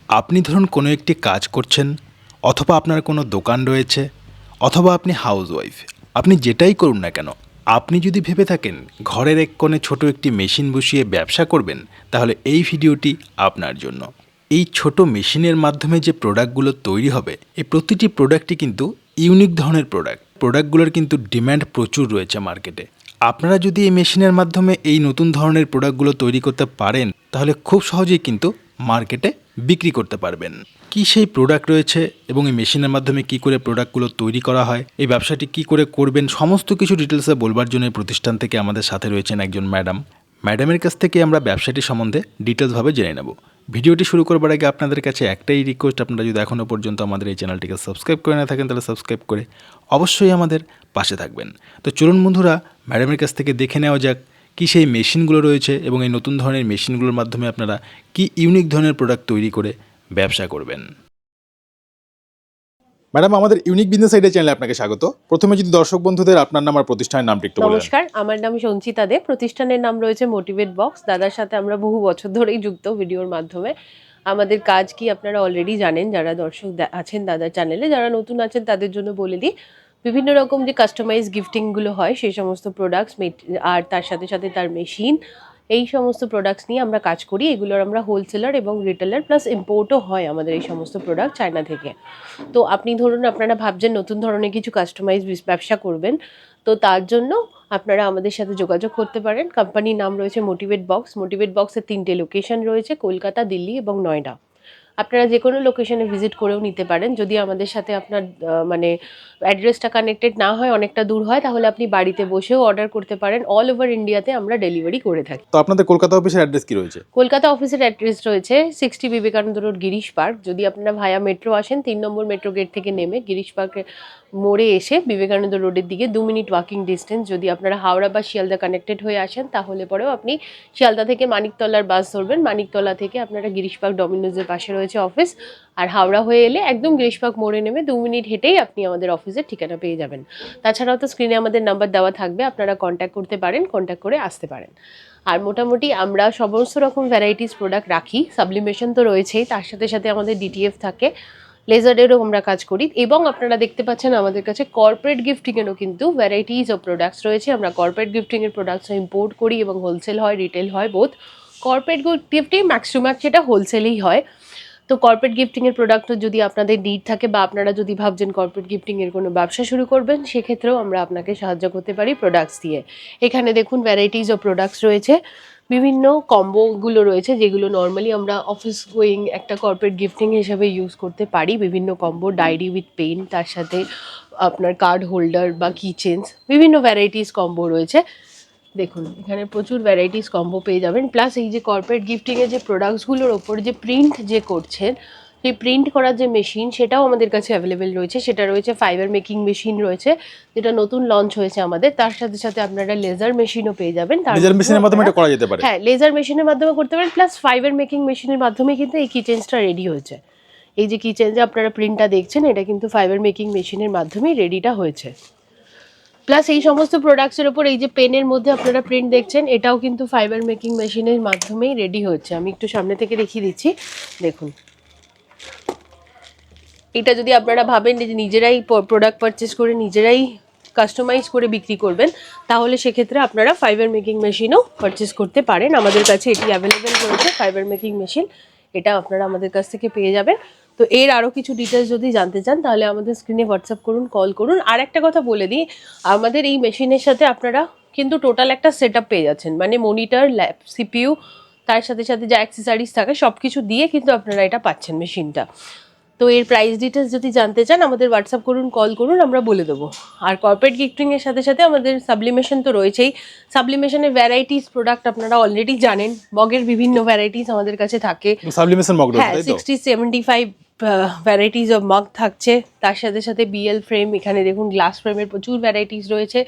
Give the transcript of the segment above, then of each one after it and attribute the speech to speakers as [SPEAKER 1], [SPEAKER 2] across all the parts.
[SPEAKER 1] আপনি ধরুন কোনো একটি কাজ করছেন, অথবা আপনার কোনো দোকান রয়েছে, অথবা আপনি হাউসওয়াইফ। আপনি যেটাই করুন না কেন, আপনি যদি ভেবে থাকেন ঘরের এক কোণে ছোট একটি মেশিন বসিয়ে ব্যবসা করবেন, তাহলে এই ভিডিওটি আপনার জন্য। এই ছোট মেশিনের মাধ্যমে যে প্রোডাক্টগুলো তৈরি হবে, এই প্রতিটি প্রোডাক্টই কিন্তু ইউনিক ধরনের প্রোডাক্টগুলোর কিন্তু ডিম্যান্ড প্রচুর রয়েছে মার্কেটে। আপনারা যদি এই মেশিনের মাধ্যমে এই নতুন ধরনের প্রোডাক্টগুলো তৈরি করতে পারেন, তাহলে খুব সহজেই কিন্তু মার্কেটে বিক্রি করতে পারবেন। কি সেই প্রোডাক্ট রয়েছে এবং এই মেশিনের মাধ্যমে কি করে প্রোডাক্টগুলো তৈরি করা হয়, এই ব্যবসাটি কি করে করবেন, সমস্ত কিছু ডিটেলসে বলবার জন্য এই প্রতিষ্ঠান থেকে আমাদের সাথে রয়েছেন একজন ম্যাডামের কাছ থেকে আমরা ব্যবসাটি সম্বন্ধে ডিটেলসভাবে জেনে নেব। ভিডিওটি শুরু করবার আগে আপনাদের কাছে একটাই রিকোয়েস্ট, আপনারা যদি এখনও পর্যন্ত আমাদের এই চ্যানেলটিকে সাবস্ক্রাইব করে না থাকেন, তাহলে সাবস্ক্রাইব করে অবশ্যই আমাদের পাশে থাকবেন। তো চলুন বন্ধুরা, ম্যাডামের কাছ থেকে দেখে নেওয়া যাক কি সেই মেশিনগুলো রয়েছে এবং এই নতুন ধরনের মেশিনগুলোর মাধ্যমে আপনারা কি ইউনিক ধরনের প্রোডাক্ট তৈরি করে ব্যবসা করবেন। ম্যাডাম, আমাদের ইউনিক বিজনেস আইডিয়া চ্যানেলে আপনাকে স্বাগত। প্রথমে যদি দর্শক বন্ধুদের আপনার নাম আর প্রতিষ্ঠানের নামটি একটু বলেন।
[SPEAKER 2] নমস্কার, আমার নাম সঞ্চিতা দে। প্রতিষ্ঠানের নাম রয়েছে মোটিভেট বক্স। দাদার সাথে আমরা বহু বছর ধরেই যুক্ত ভিডিওর মাধ্যমে। আমাদের কাজ কি আপনারা অলরেডি জানেন, যারা দর্শক আছেন দাদার চ্যানেলে। যারা নতুন আছেন তাদের জন্য বলে দিই, বিভিন্ন রকম যে কাস্টমাইজ গিফটিংগুলো হয় সেই সমস্ত প্রোডাক্টস, আর তার সাথে সাথে তার মেশিন, এই সমস্ত প্রোডাক্টস নিয়ে আমরা কাজ করি। এগুলোর আমরা হোলসেলার এবং রিটেলার প্লাস ইম্পোর্টও হয় আমাদের এই সমস্ত প্রোডাক্ট চায়না থেকে। তো আপনি ধরুন আপনারা ভাবছেন নতুন ধরনের কিছু কাস্টমাইজ ব্যবসা করবেন, তো তার জন্য আপনারা আমাদের সাথে যোগাযোগ করতে পারেন। কোম্পানির নাম রয়েছে মোটিভেট বক্স। মোটিভেট বক্সের 3টে লোকেশন রয়েছে, কলকাতা, দিল্লি এবং নয়ডা। আপনারা যে কোনো লোকেশনে ভিজিট করেও নিতে পারেন। যদি আমাদের সাথে আপনার মানে অ্যাড্রেসটা কানেক্টেড না হয়, অনেকটা দূর হয়, তাহলে আপনি বাড়িতে বসেও অর্ডার করতে পারেন। অল ওভার ইন্ডিয়াতে আমরা ডেলিভারি করে থাকি।
[SPEAKER 1] তো আপনাদের কলকাতা অফিসের অ্যাড্রেস কি রয়েছে?
[SPEAKER 2] কলকাতা অফিসের অ্যাড্রেস রয়েছে 60 বিবেকানন্দ রোড, গিরিশ পার্ক। যদি আপনারা ভায়া মেট্রো আসেন, 3 নম্বর মেট্রো গেট থেকে নেমে গিরিশ পার্কের মোড়ে এসে বিবেকানন্দ রোডের দিকে 2 মিনিট ওয়াকিং ডিস্টেন্স। যদি আপনারা হাওড়া বা শিয়ালদা কানেক্টেড হয়ে আসেন, তাহলে পরেও আপনি শিয়ালদা থেকে মানিকতলার বাস ধরবেন। মানিকতলা থেকে আপনারা গিরিশ পার্ক ডমিনোজের পাশে রয়েছে অফিস। আর হাওড়া হয়ে এলে একদম গিরিশ পার্ক মোড়ে নেমে 2 মিনিট হেঁটেই আপনি আমাদের অফিসের ঠিকানা পেয়ে যাবেন। তাছাড়াও তো স্ক্রিনে আমাদের নাম্বার দেওয়া থাকবে, আপনারা কন্ট্যাক্ট করতে পারেন, কন্ট্যাক্ট করে আসতে পারেন। আর মোটামুটি আমরা সমস্ত রকম ভ্যারাইটিস প্রোডাক্ট রাখি। সাবলিমেশন তো রয়েছেই, তার সাথে সাথে আমাদের ডিটিএফ থাকে, লেজারেরও আমরা কাজ করি। এবং আপনারা দেখতে পাচ্ছেন আমাদের কাছে কর্পোরেট গিফটিংয়েরও কিন্তু ভ্যারাইটিস অফ প্রোডাক্টস রয়েছে। আমরা কর্পোরেট গিফটিংয়ের প্রোডাক্টস ইম্পোর্ট করি এবং হোলসেল হয়, রিটেল হয়, বোথ। কর্পোরেট গিফটিং ম্যাক্সিমাম সেটা হোলসেলেই হয়। তো কর্পোরেট গিফটিংয়ের প্রোডাক্টও যদি আপনাদের নিড থাকে, বা আপনারা যদি ভাবছেন কর্পোরেট গিফটিংয়ের কোনো ব্যবসা শুরু করবেন, সেক্ষেত্রেও আমরা আপনাকে সাহায্য করতে পারি প্রোডাক্টস দিয়ে। এখানে দেখুন ভ্যারাইটিস অফ প্রোডাক্টস রয়েছে, বিভিন্ন কম্বোগুলো রয়েছে, যেগুলো নর্মালি আমরা অফিস গোয়িং একটা কর্পোরেট গিফটিং হিসাবে ইউজ করতে পারি। বিভিন্ন কম্বো, ডায়েরি উইথ পেন, তার সাথে আপনার কার্ড হোল্ডার বা কি চেনস, বিভিন্ন ভ্যারাইটিস কম্বো রয়েছে। দেখুন এখানে প্রচুর ভ্যারাইটিস কম্বো পেয়ে যাবেন। প্লাস এই যে কর্পোরেট গিফটিংয়ের যে প্রোডাক্টসগুলোর ওপর যে প্রিন্ট যে করছেন, সেই প্রিন্ট করার যে মেশিন, সেটাও আমাদের কাছে অ্যাভেলেবেল রয়েছে। সেটা রয়েছে ফাইবার মেকিং মেশিন রয়েছে, যেটা নতুন লঞ্চ হয়েছে আমাদের। তার সাথে সাথে আপনারা লেজার মেশিনও পেয়ে যাবেন।
[SPEAKER 1] লেজার মেশিনের মাধ্যমে এটা করা যেতে পারে?
[SPEAKER 2] হ্যাঁ, লেজার মেশিনের মাধ্যমে করতে পারেন। প্লাস ফাইবার মেকিং মেশিনের মাধ্যমে কিন্তু এই কিচেন্সটা রেডি হয়েছে। এই যে কিচেন্সে আপনারা প্রিন্টটা দেখছেন, এটা কিন্তু ফাইবার মেকিং মেশিনের মাধ্যমেই রেডিটা হয়েছে। প্লাস এই সমস্ত প্রোডাক্টসের ওপর এই যে পেনের মধ্যে আপনারা প্রিন্ট দেখছেন, এটাও কিন্তু ফাইবার মেকিং মেশিনের মাধ্যমেই রেডি হচ্ছে। আমি একটু সামনে থেকে দেখিয়ে দিচ্ছি, দেখুন। এটা যদি আপনারা ভাবেন যে নিজেরাই প্রোডাক্ট পারচেস করে নিজেরাই কাস্টমাইজ করে বিক্রি করবেন, তাহলে সেক্ষেত্রে আপনারা ফাইবার মেকিং মেশিনও পারচেস করতে পারেন। আমাদের কাছে এটি অ্যাভেলেবেল রয়েছে, ফাইবার মেকিং মেশিন। এটা আপনারা আমাদের কাছ থেকে পেয়ে যাবেন। তো এর আরও কিছু ডিটেলস যদি জানতে চান, তাহলে আমাদের স্ক্রিনে হোয়াটসঅ্যাপ করুন, কল করুন। আর একটা কথা বলে দিই, আমাদের এই মেশিনের সাথে আপনারা কিন্তু টোটাল একটা সেট আপ পেয়ে যাচ্ছেন, মানে মনিটর, ল্যাপ, সিপিইউ, তার সাথে সাথে যা অ্যাক্সেসরিজ থাকে সব কিছু দিয়ে কিন্তু আপনারা এটা পাচ্ছেন, মেশিনটা। তো এর প্রাইস ডিটেলস যদি জানতে চান, আমাদের হোয়াটসঅ্যাপ করুন, কল করুন, আমরা বলে দেবো। আর কর্পোরেট গিফটিংয়ের সাথে সাথে আমাদের সাবলিমেশন তো রয়েছেই। সাবলিমেশনের ভ্যারাইটিস প্রোডাক্ট আপনারা অলরেডি জানেন। মগের বিভিন্ন ভ্যারাইটিস আমাদের কাছে থাকে।
[SPEAKER 1] সাবলিমেশন মগ রয়েছে,
[SPEAKER 2] হ্যাঁ,
[SPEAKER 1] তাই তো?
[SPEAKER 2] 60-75 ভ্যারাইটিস অফ মগ থাকছে। তার সাথে সাথে বিএল ফ্রেম, এখানে দেখুন গ্লাস ফ্রেমের প্রচুর ভ্যারাইটিস রয়েছে।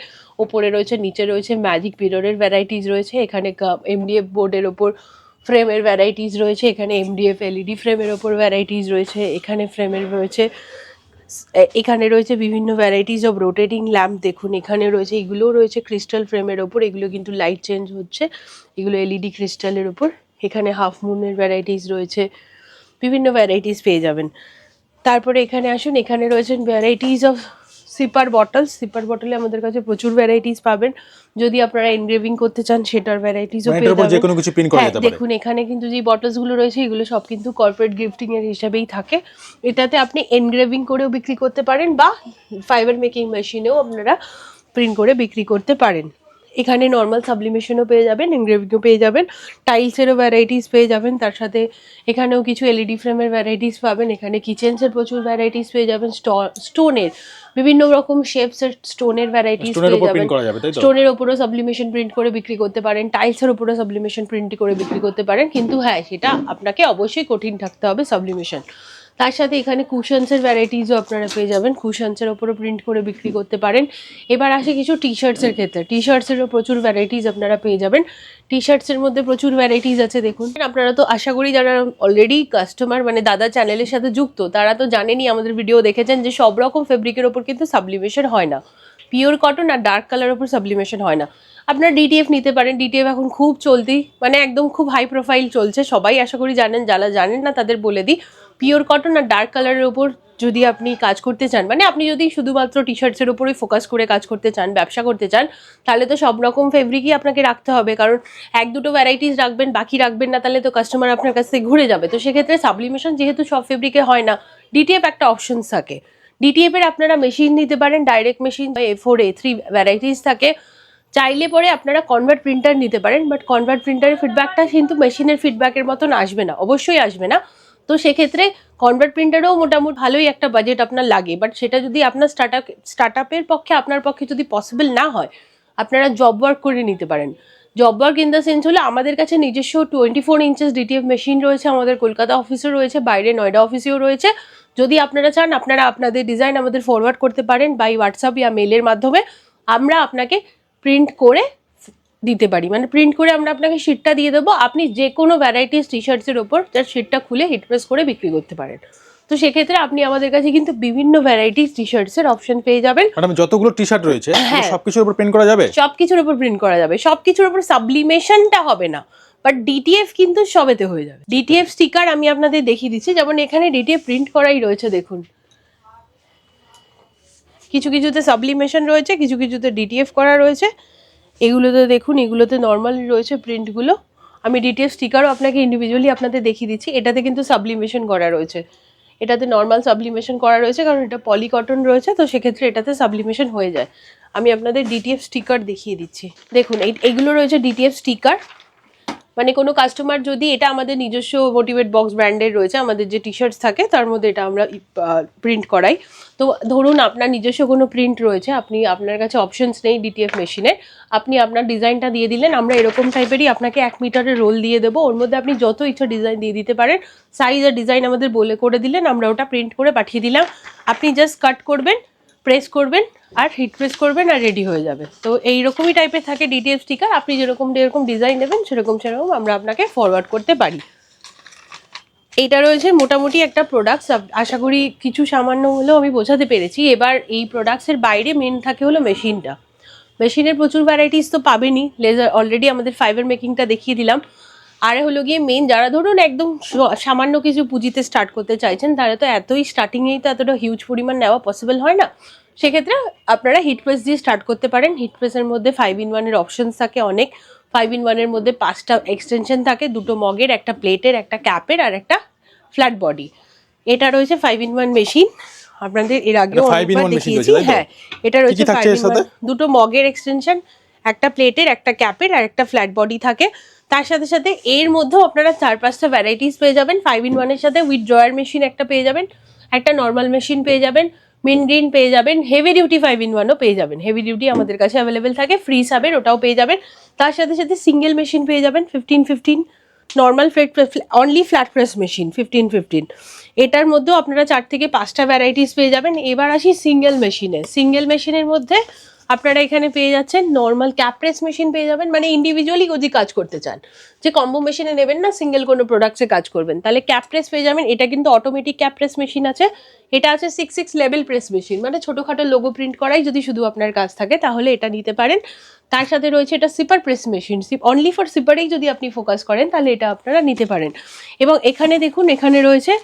[SPEAKER 2] ওপরে রয়েছে, নিচে রয়েছে, ম্যাজিক মিররের ভ্যারাইটিস রয়েছে। এখানে এমডিএফ বোর্ডের ওপর ফ্রেমের ভ্যারাইটিস রয়েছে। এখানে এমডিএফ এলইডি ফ্রেমের ওপর ভ্যারাইটিস রয়েছে। এখানে ফ্রেমের রয়েছে, এখানে রয়েছে বিভিন্ন ভ্যারাইটিস অফ রোটেটিং ল্যাম্প। দেখুন এখানে রয়েছে, এগুলোও রয়েছে ক্রিস্টাল ফ্রেমের ওপর। এগুলো কিন্তু লাইট চেঞ্জ হচ্ছে, এগুলো এলইডি ক্রিস্টালের ওপর। এখানে হাফ মুনের ভ্যারাইটিস রয়েছে। বিভিন্ন ভ্যারাইটিস পেয়ে যাবেন। তারপরে এখানে আসুন, এখানে রয়েছেন ভ্যারাইটিস অফ সিপার বটলে আমাদের কাছে প্রচুর ভ্যারাইটিস পাবেন। যদি আপনারা এনগ্রেভিং করতে চান সেটার ভ্যারাইটিসও
[SPEAKER 1] মানে
[SPEAKER 2] পেয়ে
[SPEAKER 1] এটার উপর যে
[SPEAKER 2] যাবেন।
[SPEAKER 1] কোনো কিছু প্রিন্ট করা
[SPEAKER 2] হ্যাঁ,
[SPEAKER 1] যেতে পারে।
[SPEAKER 2] দেখুন এখানে কিন্তু যে বটলস গুলো রয়েছে এগুলো সব কিন্তু কর্পোরেট গিফটিং এর হিসাবেই থাকে। এটাতে আপনি এনগ্রেভিং করেও বিক্রি করতে পারেন বা ফাইবার মেকিং মেশিনেও আপনারা প্রিন্ট করে বিক্রি করতে পারেন। এখানে নর্মাল সাবলিমেশনও পেয়ে যাবেন, এনগ্রেভিংও পেয়ে যাবেন, টাইলসেরও ভ্যারাইটিস পেয়ে যাবেন। তার সাথে এখানেও কিছু এলইডি ফ্রেমের ভ্যারাইটিস পাবেন। এখানে কিচেন্সের প্রচুর ভ্যারাইটিস পেয়ে যাবেন, স্টোনের বিভিন্ন রকম শেপসের স্টোনের ভ্যারাইটিস
[SPEAKER 1] স্টোনের
[SPEAKER 2] পেয়ে
[SPEAKER 1] উপর
[SPEAKER 2] যাবেন।
[SPEAKER 1] প্রিন্ট করা যাবে, তাই তো?
[SPEAKER 2] স্টোনের ওপরও সাবলিমেশন প্রিন্ট করে বিক্রি করতে পারেন, টাইলসের ওপরও সাবলিমেশন প্রিন্ট করে বিক্রি করতে পারেন। কিন্তু হ্যাঁ, সেটা আপনাকে অবশ্যই কঠিন থাকতে হবে সাবলিমেশন। তার সাথে এখানে কুশনসের ভ্যারাইটিসও আপনারা পেয়ে যাবেন, কুশনসের ওপরও প্রিন্ট করে বিক্রি করতে পারেন। এবার আসে কিছু টি শার্টসের ক্ষেত্রে। টি শার্টসেরও প্রচুর ভ্যারাইটিস আপনারা পেয়ে যাবেন। টি শার্টসের মধ্যে প্রচুর ভ্যারাইটিস আছে। দেখুন আপনারা তো আশা করি যারা অলরেডি কাস্টমার মানে দাদা চ্যানেলের সাথে যুক্ত তারা তো জানেনই, আমাদের ভিডিও দেখেছেন যে সব রকম ফেব্রিকের ওপর কিন্তু সাবলিমেশন হয় না। পিওর কটন আর ডার্ক কালার ওপর সাবলিমেশন হয় না। আপনার ডিটিএফ নিতে পারেন, ডিটিএফ এখন খুব চলতি, মানে একদম খুব হাই প্রোফাইল চলছে, সবাই আশা করি জানেন। যারা জানেন না তাদের বলে দিই, পিওর কটন আর ডার্ক কালারের ওপর যদি আপনি কাজ করতে চান, মানে আপনি যদি শুধুমাত্র টি শার্টসের ওপরেই ফোকাস করে কাজ করতে চান, ব্যবসা করতে চান, তাহলে তো সব রকম ফেব্রিকই আপনাকে রাখতে হবে। কারণ এক দুটো ভ্যারাইটিস রাখবেন, বাকি রাখবেন না, তাহলে তো কাস্টমার আপনার কাছ থেকে ঘুরে যাবে। তো সেক্ষেত্রে সাবলিমেশন যেহেতু সব ফেব্রিকে হয় না, ডিটিএফ একটা অপশনস থাকে। ডিটিএফ এর আপনারা মেশিন নিতে পারেন, direct machine, A4 A3 varieties থাকে। চাইলে পরে আপনারা কনভার্ট প্রিন্টার নিতে পারেন, বাট কনভার্ট প্রিন্টারের ফিডব্যাকটা কিন্তু মেশিনের ফিডব্যাকের মতন আসবে না, অবশ্যই আসবে না। তো সেক্ষেত্রে কনভার্ট প্রিন্টারেও মোটামুটি ভালোই একটা বাজেট আপনার লাগে। বাট সেটা যদি আপনার স্টার্ট আপের পক্ষে আপনার পক্ষে যদি পসিবল না হয়, আপনারা জব ওয়ার্ক করে নিতে পারেন। Job work in the sense হলো আমাদের কাছে নিজস্ব 24 ইঞ্চেস ডিটিএফ মেশিন রয়েছে, আমাদের কলকাতা অফিসেও রয়েছে, বাইরে নয়ডা অফিসেও রয়েছে। যদি আপনারা চান আপনারা আপনাদের ডিজাইন আমাদের ফরওয়ার্ড করতে পারেন বাই হোয়াটসঅ্যাপ বা মেলের মাধ্যমে। আমরা আপনাকে প্রিন্ট করে দিতে পারি, মানে প্রিন্ট করে আমরা আপনাকে শিটটা দিয়ে দেবো। আপনি যে কোনো ভ্যারাইটিস টি শার্টসের ওপর তার শিটটা খুলে হিট প্রেস করে বিক্রি করতে পারেন। তো সেক্ষেত্রে আপনি আমাদের কাছে কিন্তু বিভিন্ন ভ্যারাইটিস টি শার্টসের অপশন পেয়ে যাবেন।
[SPEAKER 1] ম্যাডাম যতগুলো টি শার্ট রয়েছে সবকিছুর উপর প্রিন্ট করা যাবে?
[SPEAKER 2] সবকিছুর উপর প্রিন্ট করা যাবে, সবকিছুর উপর সাবলিমেশনটা হবে না, বাট ডিটিএফ কিন্তু সবেতে হয়ে যাবে। ডিটিএফ স্টিকার আমি আপনাদের দেখিয়ে দিচ্ছি, যেমন এখানে ডিটিএফ প্রিন্ট করাই রয়েছে। দেখুন কিছু কিছুতে সাবলিমেশন রয়েছে, কিছু কিছুতে ডিটিএফ করা রয়েছে। এগুলোতে দেখুন, এগুলোতে নর্মাল রয়েছে প্রিন্টগুলো। আমি ডিটিএফ স্টিকারও আপনাকে ইন্ডিভিজুয়ালি আপনাদের দেখিয়ে দিচ্ছি। এটাতে কিন্তু সাবলিমেশন করা রয়েছে, এটাতে নর্মাল সাবলিমেশন করা রয়েছে, কারণ এটা পলি কটন রয়েছে, তো সেক্ষেত্রে এটাতে সাবলিমেশন হয়ে যায়। আমি আপনাদের ডিটিএফ স্টিকার দেখিয়ে দিচ্ছি। দেখুন এইগুলো রয়েছে ডিটিএফ স্টিকার। মানে কোনো কাস্টমার যদি, এটা আমাদের নিজস্ব মোটিভেট বক্স ব্র্যান্ডের রয়েছে, আমাদের যে টি শার্টস থাকে তার মধ্যে এটা আমরা প্রিন্ট করাই। তো ধরুন আপনার নিজস্ব কোনো প্রিন্ট রয়েছে, আপনার কাছে অপশনস নেই ডিটিএফ মেশিনের, আপনি আপনার ডিজাইনটা দিয়ে দিলেন, আমরা এরকম টাইপেরই আপনাকে 1 মিটারের রোল দিয়ে দেবো। ওর মধ্যে আপনি যত ইচ্ছা ডিজাইন দিয়ে দিতে পারেন, সাইজ আর ডিজাইন আমাদের বলে করে দিলেন, আমরা ওটা প্রিন্ট করে পাঠিয়ে দিলাম। আপনি জাস্ট কাট করবেন, প্রেস করবেন আর হিট প্রেস করবেন আর রেডি হয়ে যাবে। তো এইরকমই টাইপের থাকে ডিটিএফ স্টিকার। আপনি যেরকম ডিজাইন নেবেন সেরকম আমরা আপনাকে ফরওয়ার্ড করতে পারি। এইটা রয়েছে মোটামুটি একটা প্রোডাক্টস, আশা করি কিছু সামান্য হলেও আমি বোঝাতে পেরেছি। এবার এই প্রোডাক্টসের বাইরে মেন থাকে হলো মেশিনটা। মেশিনের প্রচুর ভ্যারাইটিস তো পাবেনই, লেজার অলরেডি আমাদের ফাইবার মেকিংটা দেখিয়ে দিলাম। আর হলো গিয়ে মেন, যারা ধরুন একদম সামান্য কিছু পুঁজিতে স্টার্ট করতে চাইছেন, তারা তো এতই স্টার্টিংয়েই তো এতটা হিউজ পরিমাণ নেওয়া পসিবল হয় না। সেক্ষেত্রে আপনারা হিট প্রেস দিয়ে স্টার্ট করতে পারেন। হিট প্রেসের মধ্যে 5-in-1 এর অপশনস থাকে অনেক। 5-in-1 এর মধ্যে 5টা এক্সটেনশন থাকে, 2টো মগের, একটা প্লেটের, একটা ক্যাপের আর একটা ফ্ল্যাট বডি। এটা রয়েছে 5-in-1 মেশিন, আপনাদের এর আগেও অনেকবার দেখিয়েছি। হ্যাঁ, এটা রয়েছে 5-in-1, 2টো মগের এক্সটেনশন, একটা প্লেটের, একটা ক্যাপের আর একটা ফ্ল্যাট বডি থাকে। তার সাথে সাথে এর মধ্যেও আপনারা 4-5টা ভ্যারাইটিস পেয়ে যাবেন। 5-in-1 এর সাথে উইথ ড্রয়ার মেশিন একটা পেয়ে যাবেন, একটা নর্মাল মেশিন পেয়ে যাবেন, মিন গ্রিন পেয়ে যাবেন, হেভি ডিউটি 5-in-1ও পেয়ে যাবেন। হেভি ডিউটি আমাদের কাছে অ্যাভেলেবেল থাকে, ফ্রি সাবের ওটাও পেয়ে যাবেন। তার সাথে সাথে সিঙ্গেল মেশিন পেয়ে যাবেন 15-15, normal only flat press machine 15-15। এটার মধ্যেও আপনারা 4 থেকে 5টা ভ্যারাইটিস পেয়ে যাবেন। এবার আসি সিঙ্গেল মেশিনে। সিঙ্গেল মেশিনের মধ্যে আপনারা এখানে পেয়ে যাচ্ছেন নর্মাল ক্যাপ্রেস মেশিন পেয়ে যাবেন, মানে ইন্ডিভিজুয়ালি যদি কাজ করতে চান, যে কম্বো মেশিনে নেবেন না, সিঙ্গেল কোনো প্রোডাক্টসে কাজ করবেন, তাহলে ক্যাপ্রেস পেয়ে যাবেন। এটা কিন্তু অটোমেটিক ক্যাপ্রেস মেশিন আছে। এটা আছে 6 লেভেল প্রেস মেশিন, মানে ছোটোখাটো লোগো প্রিন্ট করাই যদি শুধু আপনার কাজ থাকে তাহলে এটা নিতে পারেন। তার সাথে রয়েছে এটা sipper press machine, only for সিপারেই যদি আপনি ফোকাস করেন তাহলে এটা আপনারা নিতে পারেন। এবং এখানে দেখুন, এখানে রয়েছে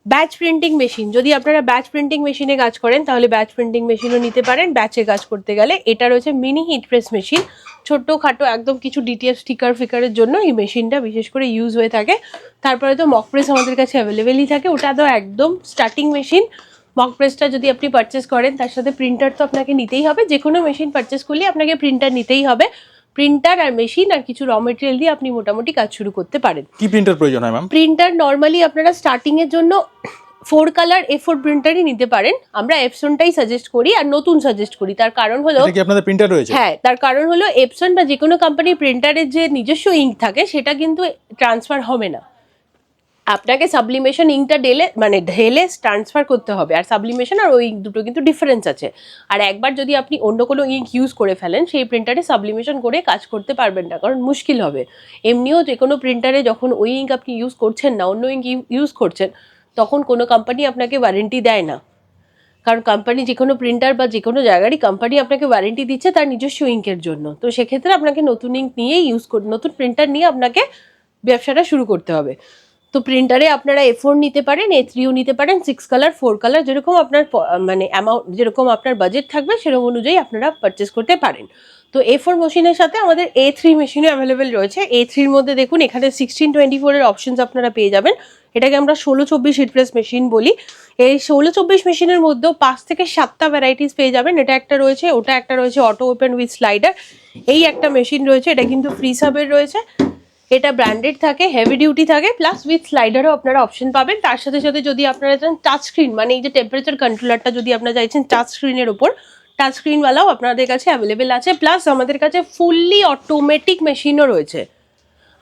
[SPEAKER 2] ব্যাচ প্রিন্টিং মেশিন। যদি আপনারা ব্যাচ প্রিন্টিং মেশিনে কাজ করেন তাহলে ব্যাচ প্রিন্টিং মেশিনও নিতে পারেন ব্যাচে কাজ করতে গেলে। এটা রয়েছে মিনি হিট প্রেস মেশিন, ছোট্টখাটো একদম কিছু ডিটিএফ স্টিকার ফিকারের জন্য এই মেশিনটা বিশেষ করে ইউজ হয়ে থাকে। তারপরে তো মক প্রেস আমাদের কাছে অ্যাভেলেবেলই থাকে, ওটা তো একদম স্টার্টিং মেশিন। মক প্রেসটা যদি আপনি পারচেস করেন তার সাথে প্রিন্টার তো আপনাকে নিতেই হবে, যে কোনো মেশিন পারচেস করলে আপনাকে প্রিন্টার নিতেই হবে। প্রিন্টার আর মেশিন আর কিছু র মেটেরিয়াল দিয়ে আপনি মোটামুটি কাজ শুরু করতে পারেন।
[SPEAKER 1] কি প্রিন্টার প্রয়োজন হয় ম্যাম?
[SPEAKER 2] প্রিন্টার নর্মালি আপনারা স্টার্টিং এর জন্য 4 কালার A4 প্রিন্টারই নিতে পারেন। আমরা এপসনটাই সাজেস্ট করি আর নতুন সাজেস্ট করি। তার কারণ হলো,
[SPEAKER 1] এটা কি আপনাদের প্রিন্টার রয়েছে?
[SPEAKER 2] হ্যাঁ, তার কারণ হলো এপসন বা যে কোনো কোম্পানির প্রিন্টারের যে নিজস্ব ইঙ্ক থাকে সেটা কিন্তু ট্রান্সফার হবে না। আপনাকে সাবলিমেশন ইঙ্কটা ঢেলে ট্রান্সফার করতে হবে, আর সাবলিমেশন আর ওই ইঙ্ক দুটো কিন্তু ডিফারেন্স আছে। আর একবার যদি আপনি অন্য কোনো ইঙ্ক ইউজ করে ফেলেন সেই প্রিন্টারে সাবলিমেশন করে কাজ করতে পারবেন না, কারণ মুশকিল হবে। এমনিও যে কোনো প্রিন্টারে যখন ওই ইঙ্ক আপনি ইউজ করছেন না, অন্য ইঙ্ক ইউজ করছেন, তখন কোনো কোম্পানি আপনাকে ওয়ারেন্টি দেয় না। কারণ কোম্পানি যে কোনো প্রিন্টার বা যে কোনো জায়গারই কোম্পানি আপনাকে ওয়ারেন্টি দিচ্ছে তার নিজস্ব ইঙ্কের জন্য। তো সেক্ষেত্রে আপনাকে নতুন ইঙ্ক নিয়েই নতুন প্রিন্টার নিয়ে আপনাকে ব্যবসাটা শুরু করতে হবে। তো প্রিন্টারে আপনারা A4 নিতে পারেন, A3ও নিতে পারেন, 6 কালার 4 কালার, যেরকম আপনার অ্যামাউন্ট, যেরকম আপনার বাজেট থাকবে সেরকম অনুযায়ী আপনারা পারচেস করতে পারেন। তো A4 মেশিনের সাথে আমাদের A3 মেশিনও অ্যাভেলেবেল রয়েছে। A3-র মধ্যে দেখুন এখানে 1624-এর অপশনস আপনারা পেয়ে যাবেন। এটাকে আমরা 1624 হিট প্রেস মেশিন বলি। এই 1624 মেশিনের মধ্যেও 5 থেকে 7টা ভ্যারাইটিস পেয়ে যাবেন। এটা একটা রয়েছে, ওটা একটা রয়েছে অটো ওপেন উইথ স্লাইডার। এই একটা মেশিন রয়েছে, এটা কিন্তু ফ্রি সাবের রয়েছে। এটা ব্র্যান্ডেড থাকে, হেভি ডিউটি থাকে, প্লাস উইথ স্লাইডারও আপনারা অপশন পাবেন। তার সাথে সাথে যদি আপনারা চান টাচ স্ক্রিন, মানে এই যে টেম্পারেচার কন্ট্রোলারটা যদি আপনারা চাইছেন টাচ স্ক্রিনের ওপর, টাচ স্ক্রিনওয়ালাও আপনাদের কাছে অ্যাভেলেবেল আছে। প্লাস আমাদের কাছে ফুললি অটোমেটিক মেশিনও রয়েছে।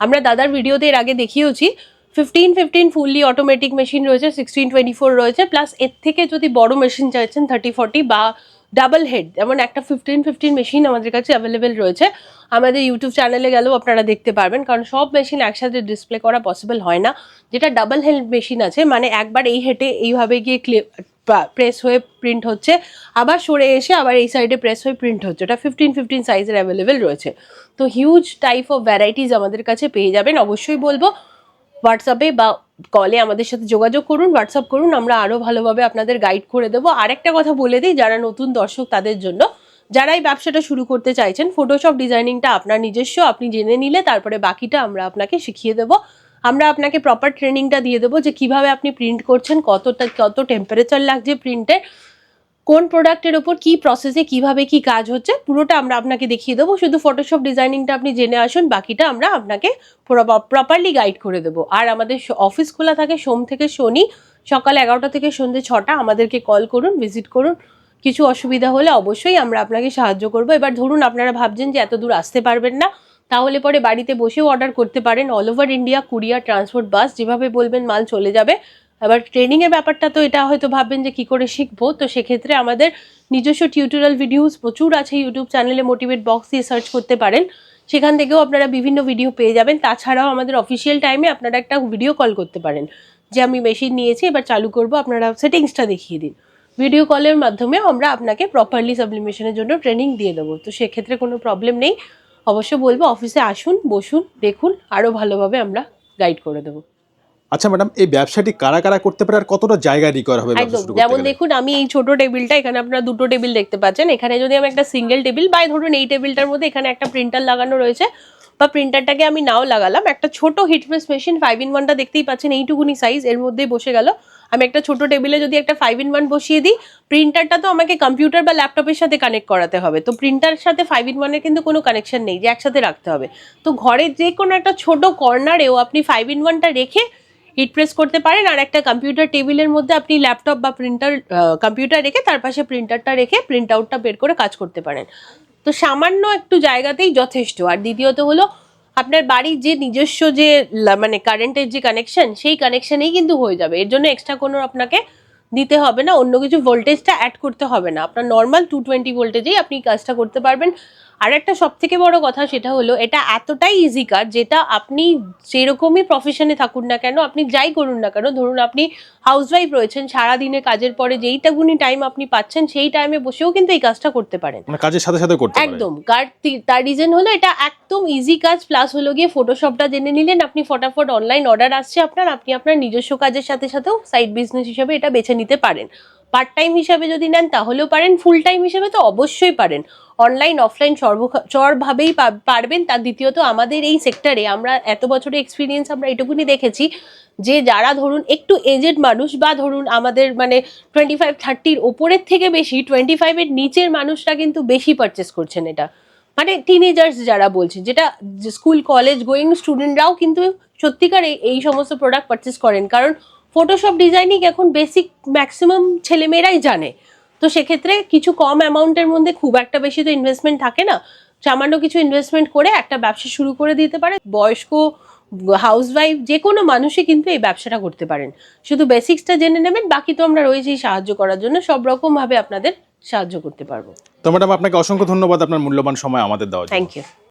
[SPEAKER 2] আমরা দাদার ভিডিওতে এর আগে দেখিয়েছি 1515 ফুললি অটোমেটিক মেশিন রয়েছে, 1624 রয়েছে। প্লাস এর থেকে যদি বড় মেশিন চাইছেন 3040 বা ডাবল হেড, যেমন একটা 1515 মেশিন আমাদের কাছে অ্যাভেলেবেল রয়েছে। আমাদের ইউটিউব চ্যানেলে গেলেও আপনারা দেখতে পারবেন, কারণ সব মেশিন একসাথে ডিসপ্লে করা পসিবল হয় না। যেটা ডাবল হেড মেশিন আছে, মানে একবার এই হেডে এইভাবে গিয়ে প্রেস হয়ে প্রিন্ট হচ্ছে, আবার সরে এসে আবার এই সাইডে প্রেস হয়ে প্রিন্ট হচ্ছে, ওটা 1515 সাইজের অ্যাভেলেবেল রয়েছে। তো হিউজ টাইপ অফ ভ্যারাইটিস আমাদের কাছে পেয়ে যাবেন। অবশ্যই বলবো হোয়াটসঅ্যাপে বা কলে আমাদের সাথে যোগাযোগ করুন, হোয়াটসঅ্যাপ করুন, আমরা আরও ভালোভাবে আপনাদের গাইড করে দেবো। আরেকটা কথা বলে দিই যারা নতুন দর্শক তাদের জন্য, যারা এই ব্যবসাটা শুরু করতে চাইছেন, ফটোশপ ডিজাইনিংটা আপনার নিজস্ব, আপনি জেনে নিলে তারপরে বাকিটা আমরা আপনাকে শিখিয়ে দেবো। আমরা আপনাকে প্রপার ট্রেনিংটা দিয়ে দেবো যে কিভাবে আপনি প্রিন্ট করছেন, কত টেম্পারেচার লাগছে প্রিন্টে, কোন প্রোডাক্টের ওপর কি প্রসেসে কিভাবে কি কাজ হচ্ছে, পুরোটা আমরা আপনাকে দেখিয়ে দেবো। শুধু ফটোশপ ডিজাইনিংটা আপনি জেনে আসুন, বাকিটা আমরা আপনাকে প্রপারলি গাইড করে দেবো। আর আমাদের অফিস খোলা থাকে সোম থেকে শনি, সকাল 11টা থেকে সন্ধ্যে 6টা। আমাদেরকে কল করুন, ভিজিট করুন। কিছু অসুবিধা হলে অবশ্যই আমরা আপনাকে সাহায্য করবো। এবার ধরুন আপনারা ভাবছেন যে এত দূর আসতে পারবেন না, তাহলে পরে বাড়িতে বসেও অর্ডার করতে পারেন। All over India courier, transport, bus, যেভাবে বলবেন মাল চলে যাবে। আবার ট্রেনিংয়ের ব্যাপারটা তো এটা হয়তো ভাববেন যে কী করে শিখবো, তো সেক্ষেত্রে আমাদের নিজস্ব টিউটোরিয়াল ভিডিওস প্রচুর আছে ইউটিউব চ্যানেলে, মোটিভেট বক্স দিয়ে সার্চ করতে পারেন, সেখান থেকেও আপনারা বিভিন্ন ভিডিও পেয়ে যাবেন। তাছাড়াও আমাদের অফিসিয়াল টাইমে আপনারা একটা ভিডিও কল করতে পারেন যে আমি মেশিন নিয়েছি, এবার চালু করব, আপনারা সেটিংসটা দেখিয়ে দিন। ভিডিও কলের মাধ্যমে আমরা আপনাকে প্রপারলি সাবলিমেশনের জন্য ট্রেনিং দিয়ে দেবো। তো সেক্ষেত্রে কোনো প্রবলেম নেই। অবশ্য বলবো অফিসে আসুন, বসুন, দেখুন, আরও ভালোভাবে আমরা গাইড করে দেবো।
[SPEAKER 1] আচ্ছা ম্যাডাম, এই ব্যবসাটি কারা কারা করতে পারে আর কতটা জায়গা রিকোয়ার হবে?
[SPEAKER 2] একদম, যেমন দেখুন আমি এই ছোট টেবিলটা, এখানে আপনারা দুটো টেবিল দেখতে পাচ্ছেন। এখানে যদি আমি একটা সিঙ্গেল টেবিল, বা ধরুন এই টেবিলটার মধ্যে এখানে একটা প্রিন্টার লাগানো রয়েছে, বা প্রিন্টারটাকে আমি নাও লাগালাম, একটা ছোট হিট প্রেস মেশিন 5-in-1টা দেখতেই পাচ্ছেন, এইটুকুনি সাইজ, এর মধ্যেই বসে গেল। আমি একটা ছোট টেবিলে যদি একটা 5-in-1 বসিয়ে দিই, প্রিন্টারটা তো আমাকে কম্পিউটার বা ল্যাপটপের সাথে কানেক্ট করাতে হবে, তো প্রিন্টারের সাথে 5-in-1-এর কিন্তু কোনো কানেকশন নেই যে একসাথে রাখতে হবে। তো ঘরের যে কোনো একটা ছোট কর্নারেও আপনি 5-in-1টা রেখে হিট প্রেস করতে পারেন, আর একটা কম্পিউটার টেবিলের মধ্যে আপনি ল্যাপটপ বা কম্পিউটার রেখে তার পাশে প্রিন্টারটা রেখে প্রিন্ট আউটটা বের করে কাজ করতে পারেন। তো সামান্য একটু জায়গাতেই যথেষ্ট। আর দ্বিতীয়ত হলো আপনার বাড়ির যে নিজস্ব যে কারেন্টের যে কানেকশন, সেই কানেকশনেই কিন্তু হয়ে যাবে। এর জন্য এক্সট্রা কোনো আপনাকে দিতে হবে না, অন্য কিছু ভোল্টেজটা অ্যাড করতে হবে না, আপনার নর্মাল 220 ভোল্টেজেই আপনি কাজটা করতে পারবেন। আর একটা সব থেকে বড় কথা সেটা হলো এটা এতটাই ইজি কাজ, যেটা আপনি যেরকমই প্রফেশনে থাকুন না কেন, আপনি যাই করুন না কেন, ধরুন আপনি হাউসওয়াইফ রয়েছেন, সারাদিনে কাজের পরে যেইটাগুনি টাইম আপনি পাচ্ছেন সেই টাইমে বসেও কিন্তু এই কাজটা করতে পারেন।
[SPEAKER 1] মানে কাজের সাথে সাথে করতে পারে।
[SPEAKER 2] একদম, তার রিজন হলো এটা একদম ইজি কাজ, প্লাস হলো গিয়ে ফটোশপটা জেনে নিলেন আপনি, ফটাফট অনলাইন অর্ডার আসছে আপনার, আপনি আপনার নিজস্ব কাজের সাথে সাথেও সাইড বিজনেস হিসেবে এটা বেছে নিতে পারেন। পার্ট টাইম হিসাবে যদি নেন তাহলেও পারেন, ফুল টাইম হিসেবে তো অবশ্যই পারেন। অনলাইন অফলাইন চরভাবেই পারবেন। তার দ্বিতীয়ত আমাদের এই সেক্টরে আমরা এত বছরের এক্সপিরিয়েন্স আমরা এটুকুনি দেখেছি যে যারা ধরুন একটু এজেড মানুষ, বা ধরুন আমাদের মানে 25-30 ওপরের থেকে বেশি 25-এর নিচের মানুষরা কিন্তু বেশি পারচেস করছেন এটা, মানে টিনেজার্স যারা বলছে, যেটা স্কুল কলেজ গোয়িং স্টুডেন্টরাও কিন্তু সত্যিকার এই সমস্ত প্রোডাক্ট পারচেস করেন, কারণ ফটোশপ ডিজাইনিং এখন বেসিক ম্যাক্সিমাম ছেলেমেয়েরাই জানে। তো সেক্ষেত্রে কিছু কম অ্যামাউন্টের মধ্যে খুব একটা বেশি তো ইনভেস্টমেন্ট থাকে না, সামান্য কিছু ইনভেস্টমেন্ট করে একটা ব্যবসা শুরু করে দিতে পারে। বয়স্ক, হাউসওয়াইফ, যে কোনো মানুষই কিন্তু এই ব্যবসাটা করতে পারেন। শুধু বেসিক্সটা জেনে নেবেন, বাকি তো আমরা রয়েছি সাহায্য করার জন্য, সব রকম ভাবে আপনাদের সাহায্য করতে পারবো।
[SPEAKER 1] তো ম্যাডাম আপনাকে অসংখ্য ধন্যবাদ আপনার মূল্যবান সময় আমাদের দেওয়ার জন্য।
[SPEAKER 2] Thank you.